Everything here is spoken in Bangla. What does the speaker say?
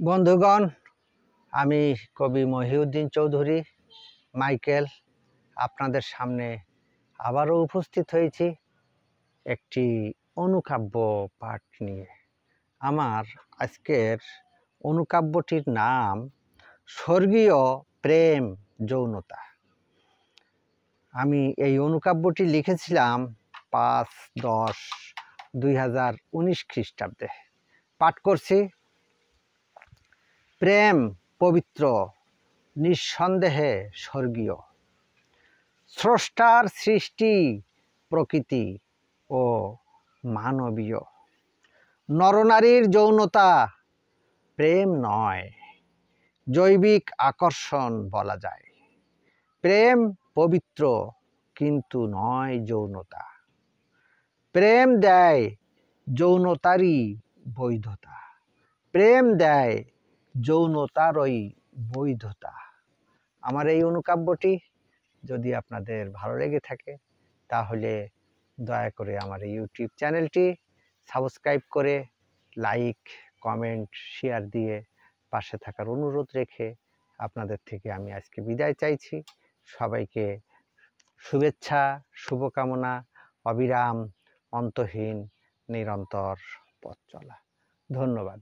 বন্ধুগণ, আমি কবি মহিউদ্দিন চৌধুরী মাইকেল আপনাদের সামনে আবারও উপস্থিত হয়েছি একটি অনুকাব্য পাঠ নিয়ে। আমার আজকের অনুকাব্যটির নাম স্বর্গীয় প্রেম যৌনতা। আমি এই অনুকাব্যটি লিখেছিলাম 5/10/2019 খ্রিস্টাব্দে। পাঠ করছি। প্রেম পবিত্র, নিঃসন্দেহে স্বর্গীয়। স্রষ্টার সৃষ্টি প্রকৃতি ও মানবীয়। নরনারীর যৌনতা প্রেম নয়, জৈবিক আকর্ষণ বলা যায়। প্রেম পবিত্র কিন্তু নয় যৌনতা। প্রেম দেয় যৌনতারই বৈধতা। প্রেম দেয় যৌনতারই বৈধতা। আমার এই অনুকাব্যটি যদি আপনাদের ভালো লেগে থাকে তাহলে দয়া করে আমার এই ইউটিউব চ্যানেলটি সাবস্ক্রাইব করে লাইক, কমেন্ট, শেয়ার দিয়ে পাশে থাকার অনুরোধ রেখে আপনাদের থেকে আমি আজকে বিদায় চাইছি। সবাইকে শুভেচ্ছা, শুভকামনা, অবিরাম, অন্তহীন, নিরন্তর পথ চলা। ধন্যবাদ।